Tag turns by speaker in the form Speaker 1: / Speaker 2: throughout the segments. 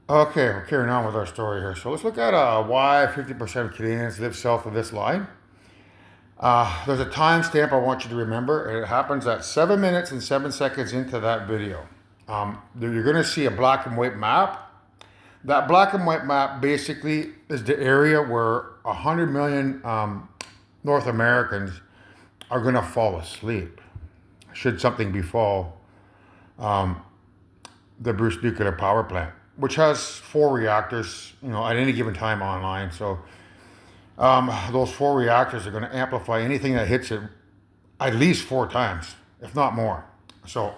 Speaker 1: Okay, we're carrying on with our story here. So let's look at why 50% of Canadians live south of this line. There's a timestamp I want you to remember, and it happens at 7 minutes and 7 seconds into that video. You're going to see a black and white map. That black and white map basically is the area where 100 million North Americans are going to fall asleep should something befall the Bruce Nuclear Power Plant, which has four reactors, at any given time online. So those four reactors are going to amplify anything that hits it at least four times, if not more. So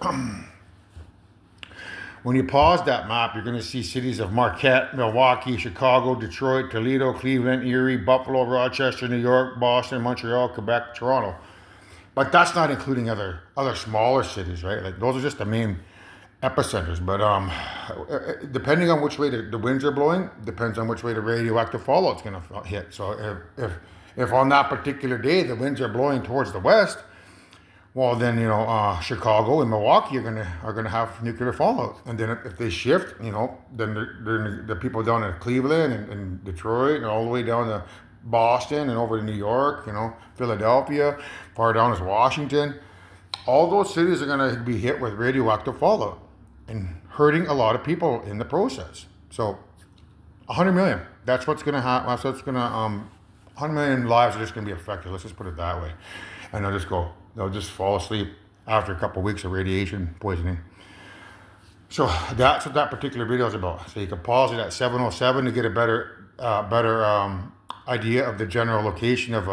Speaker 1: when you pause that map, you're going to see cities of Marquette, Milwaukee, Chicago, Detroit, Toledo, Cleveland, Erie, Buffalo, Rochester, New York, Boston, Montreal, Quebec, Toronto. But that's not including other smaller cities, right? Like those are just the main epicenters. But depending on which way the winds are blowing, depends on which way the radioactive fallout's going to hit. So if on that particular day the winds are blowing towards the west, well then Chicago and Milwaukee are gonna have nuclear fallout. And then if they shift, then the people down in Cleveland and Detroit and all the way down to Boston and over to New York, Philadelphia, far down as Washington, all those cities are going to be hit with radioactive fallout and hurting a lot of people in the process. So 100 million, that's what's going to happen. That's what's going to 100 million lives are just going to be affected. Let's just put it that way. And they'll just fall asleep after a couple of weeks of radiation poisoning. So that's what that particular video is about. So you can pause it at 7:07 to get a better idea of the general location of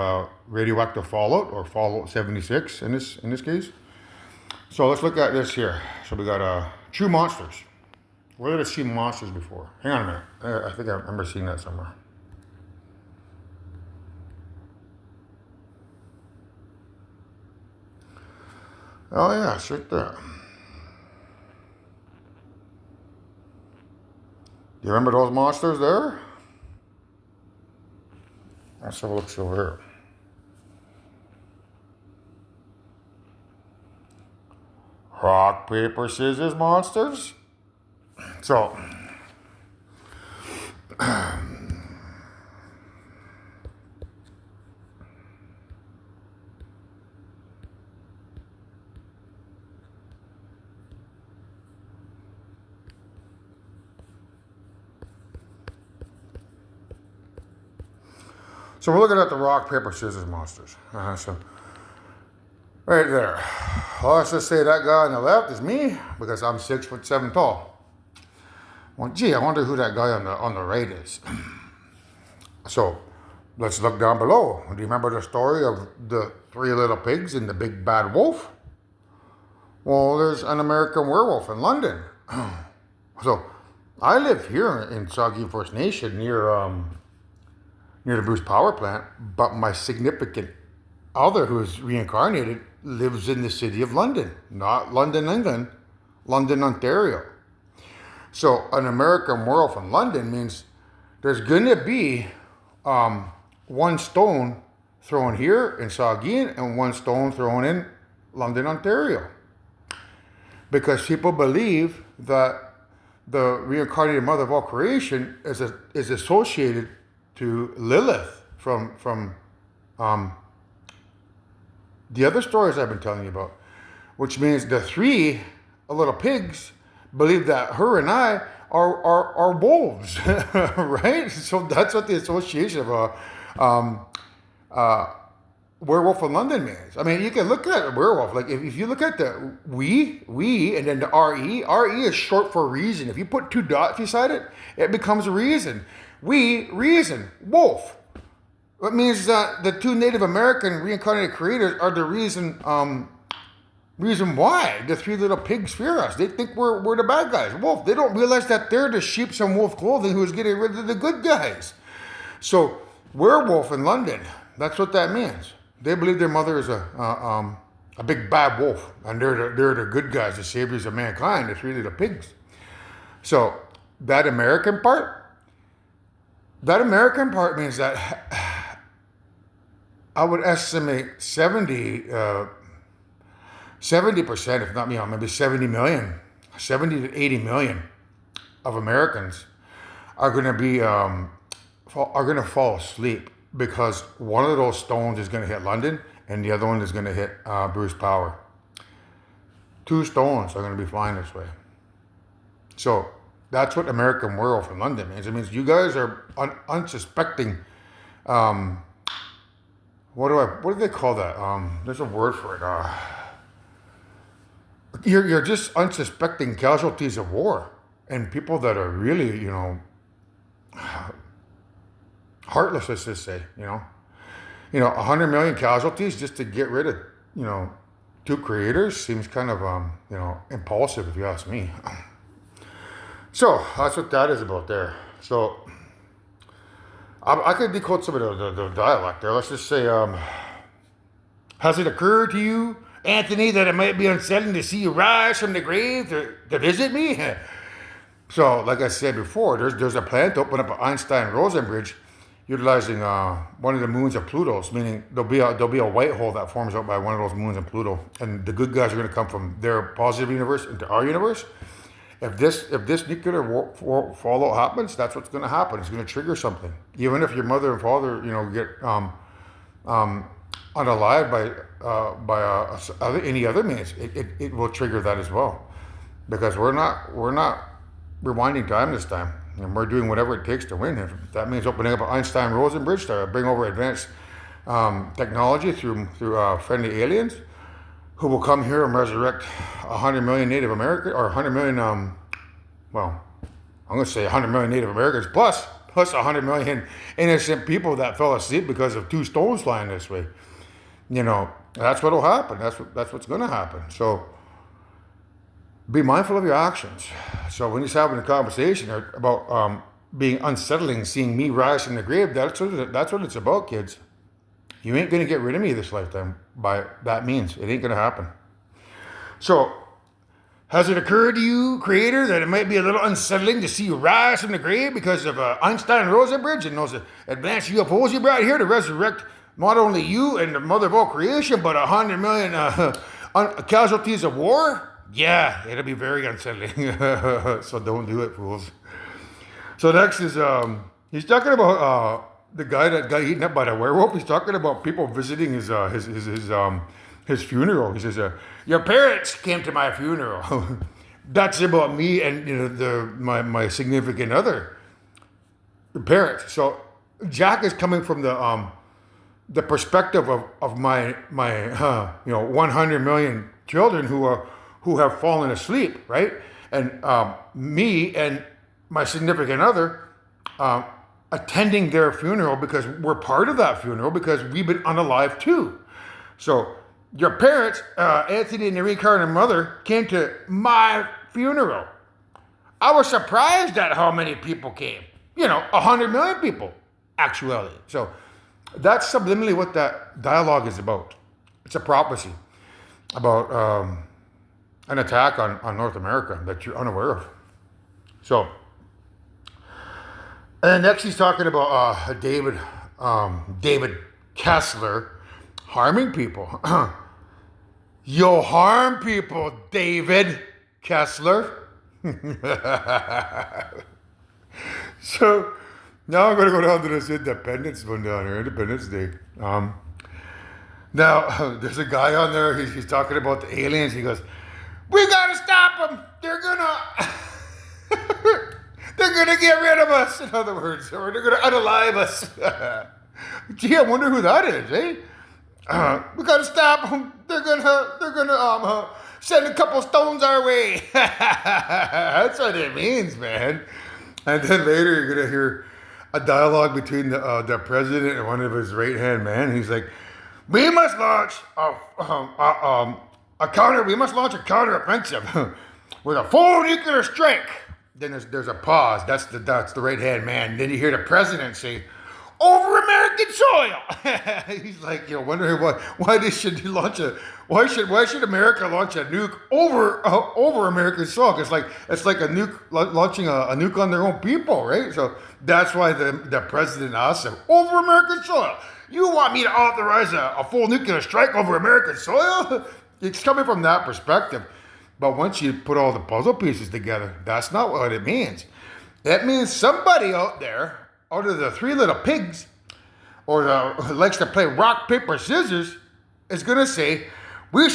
Speaker 1: radioactive fallout, or fallout 76 in this case. So let's look at this here. So we got true monsters. Where did I see monsters before? Hang on a minute. I think I remember seeing that somewhere. Oh yeah, it's right there. Do you remember those monsters there? Let's have a look over here. Rock, paper, scissors, monsters. So, we're looking at the rock, paper, scissors monsters. So, right there. Well, let's just say that guy on the left is me because I'm 6'7" tall. Well, gee, I wonder who that guy on the right is. So, let's look down below. Do you remember the story of the three little pigs and the big bad wolf? Well, there's an American werewolf in London. So, I live here in Saugeen First Nation near the Bruce Power Plant, but my significant other, who is reincarnated, lives in the city of London, not London, England, London, Ontario. So an American werewolf in London means there's going to be one stone thrown here in Saugeen and one stone thrown in London, Ontario. Because people believe that the reincarnated mother of all creation is associated to Lilith from the other stories I've been telling you about, which means the three little pigs believe that her and I are wolves, right? So that's what the association of a werewolf in London means. I mean, you can look at a werewolf. Like if you look at the we, and then the re is short for reason. If you put two dots beside it, it becomes a reason. We, reason, wolf. That means that the two Native American reincarnated creators are the reason why the three little pigs fear us. They think we're the bad guys. Wolf. They don't realize that they're the sheeps in wolf clothing who's getting rid of the good guys. So werewolf in London, that's what that means. They believe their mother is a big bad wolf, and they're the good guys, the saviors of mankind, the three little pigs. So that American part means that I would estimate 70%, if not maybe 70 million, 70 to 80 million of Americans are going to be are going to fall asleep because one of those stones is going to hit London and the other one is going to hit Bruce Power. Two stones are going to be flying this way. So that's what American Werewolf in London means. It means you guys are unsuspecting. What do they call that? There's a word for it. You're just unsuspecting casualties of war and people that are really, heartless, let's just say, 100 million casualties just to get rid of, two creators seems kind of, impulsive if you ask me. So that's what that is about there. So I could decode some of the dialect there. Let's just say, has it occurred to you, Anthony, that it might be unsettling to see you rise from the grave to visit me? So, like I said before, there's a plan to open up an Einstein-Rosen bridge utilizing one of the moons of Pluto's, meaning there'll be a white hole that forms out by one of those moons in Pluto, and the good guys are going to come from their positive universe into our universe. If this nuclear fallout happens, that's what's going to happen. It's going to trigger something. Even if your mother and father, get unalived by any other means, it will trigger that as well, because we're not rewinding time this time, and we're doing whatever it takes to win. If that means opening up an Einstein-Rosen bridge to bring over advanced technology through friendly aliens, who will come here and resurrect 100 million Native Americans, or 100 million, I'm going to say 100 million Native Americans, plus 100 million innocent people that fell asleep because of two stones flying this way. That's what will happen. That's what's going to happen. So be mindful of your actions. So when he's having a conversation about being unsettling, seeing me rise from the grave, that's what it's about, kids. You ain't going to get rid of me this lifetime by that means. It ain't going to happen. So, has it occurred to you, Creator, that it might be a little unsettling to see you rise from the grave because of Einstein-Rosen bridge and those advanced UFOs you brought here to resurrect not only you and the mother of all creation, but 100 million casualties of war? Yeah, it'll be very unsettling. So don't do it, fools. So next is, he's talking about the guy that got eaten up by the werewolf. He's talking about people visiting his funeral. He says, "Your parents came to my funeral." That's about me and my significant other, the parents. So Jack is coming from the perspective of my 100 million children who have fallen asleep, right? And me and my significant other. Attending their funeral because we're part of that funeral because we've been unalive too. So your parents, Anthony and the reincarnated mother, came to my funeral. I was surprised at how many people came. 100 million people, actually. So that's subliminally what that dialogue is about. It's a prophecy about an attack on North America that you're unaware of. So. And next he's talking about David Kessler harming people. You'll harm people, David Kessler. So now I'm going to go down to this Independence one down here, Independence Day. Now there's a guy on there, he's talking about the aliens. He goes, "We got to stop them. They're going to get rid of us," in other words, or they're going to unalive us. Gee, I wonder who that is, eh? We got to stop them. They're going to send a couple stones our way. That's what it means, man. And then later you're going to hear a dialogue between the president and one of his right-hand men. He's like, "We must launch a counteroffensive with a full nuclear strike." Then there's a pause. That's the right-hand man. Then you hear the president say, "Over American soil." He's like, wondering why should America launch a nuke over American soil? It's like a nuke launching a nuke on their own people, right? So that's why the president asked him, "Over American soil, you want me to authorize a full nuclear strike over American soil?" It's coming from that perspective. But once you put all the puzzle pieces together, that's not what it means. It means somebody out there, out of the three little pigs, or who likes to play rock, paper, scissors, is going to say, we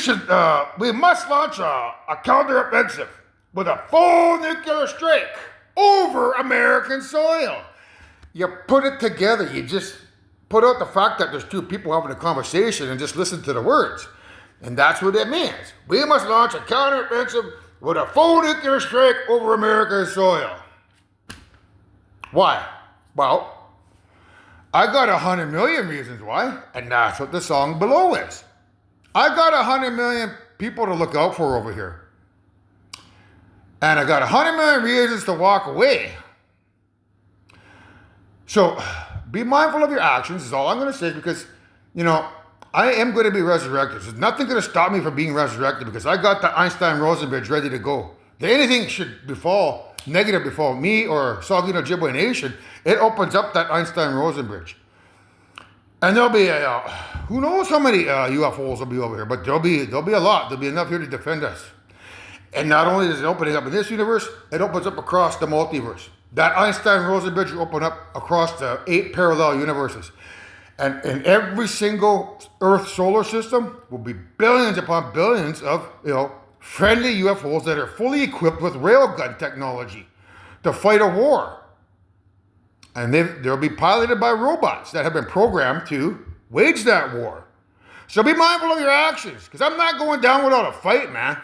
Speaker 1: must launch a counteroffensive with a full nuclear strike over American soil. You put it together. You just put out the fact that there's two people having a conversation and just listen to the words. And that's what it means. We must launch a counteroffensive with a full nuclear strike over American soil. Why? Well, I got 100 million reasons why, and that's what the song below is. I got 100 million people to look out for over here. And I got 100 million reasons to walk away. So, be mindful of your actions is all I'm going to say, because, I am going to be resurrected. There's nothing going to stop me from being resurrected, because I got the Einstein-Rosen bridge ready to go. If anything should negative befall me or Saugeen Ojibwe Nation, it opens up that Einstein-Rosen bridge. And there'll be, who knows how many UFOs will be over here, but there'll be a lot. There'll be enough here to defend us. And not only is it opening up in this universe, it opens up across the multiverse. That Einstein-Rosen bridge will open up across the 8 parallel universes. And in every single Earth solar system will be billions upon billions of, friendly UFOs that are fully equipped with railgun technology to fight a war. And they'll be piloted by robots that have been programmed to wage that war. So be mindful of your actions, because I'm not going down without a fight, man.